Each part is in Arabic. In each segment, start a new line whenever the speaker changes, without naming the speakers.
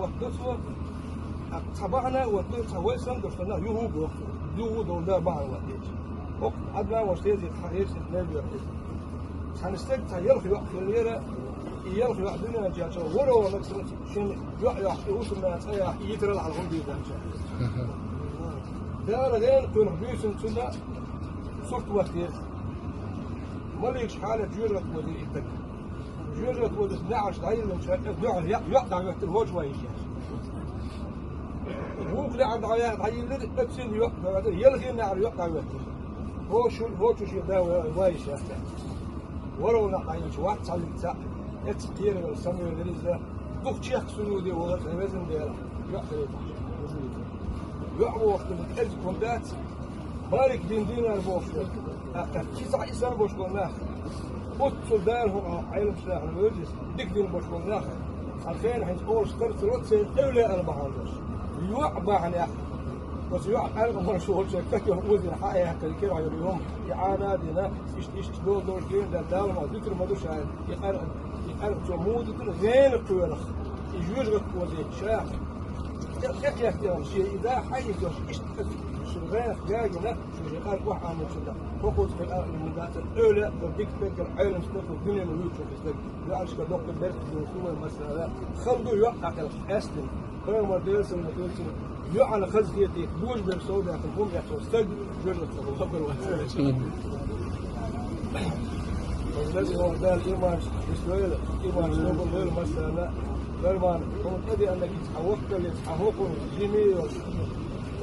وقتها تبعنا وتوي سند وصلنا يهوب يهود ولا بعض وقت وقت أدنى وستيز يتحيز النبي سنستك تيرخي وقت الليرة يرخي وقت لنا جاء ورا مثلا شن يحيى وصلنا تيا يترى على الغنبي ده ده غير كل بيسن سنة صرت وقت مليش حالة جرت ودي إتك جرت ودي 12 دقيقة من شهر يقطع وقت الوجه ويجي هو كل عند عيال نفسين يقطع يلغي نعر يقطع وقت هو شو ده وايش يا ولو نعين شو واحد صار يتسع يتكير السمي الغريزة دوك شيخ سنودي وغير وزن دياله يقطع يعبو وقت من أجل كوندات بارك دين البوش كيس عيسى البوش قلناه قلت دار هو علم سلاح الوجس ديك دين البوش قلناه الخير حين أول اشترت روتسين أولى البحرش يعبى عن أخ بس يعبى أنا مرة شو هالشيء كتير وزن حقيقة كذا على اليوم يعانى دينا إيش دول كين ده ما ذكر ما دوش عاد يقرب جمود غير القوة يجوز وزن شاف يختار شيء إذا حيث إيش شغال جاينا شو قال واحد عن شو ده فقط في المدات الأولى بدك تذكر عالم استقل الدنيا اللي يشوف استقل لا عشان كده دكتور درس الدكتور مثلا خلوا يوقع الأسلم غير ما درس المدرسة يوقع خزيتي دوج بالسعودية في الفم يحصل استقل جرت الخبر والسلام الذي هو ده الإيمان إسرائيل إيمان إسرائيل مثلا درمان هم تدي أنك تحوقت اللي تحوقون جيمي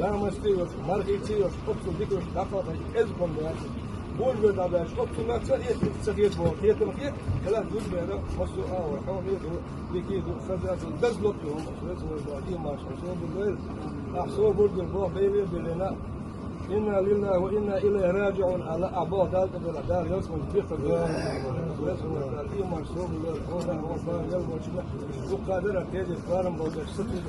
لا مستوى ماركتي وشقط ديك وشقط إزبون ده بول بيدا ده شقط لا تسقيت بول هي تمكيك كلا دوز بيدا مسوا وحوم ديكي دو خزات دزلوت يوم اسمه بعدين ما شو بالليل أحسو بول بالبو بيبي بلنا إنا لله وإنا إليه راجعون على أبوه دال دال يسمى الفقه يسمى الإيمان سوق الله هو الله يلبس وقادر تيجي فارم بوجه ستة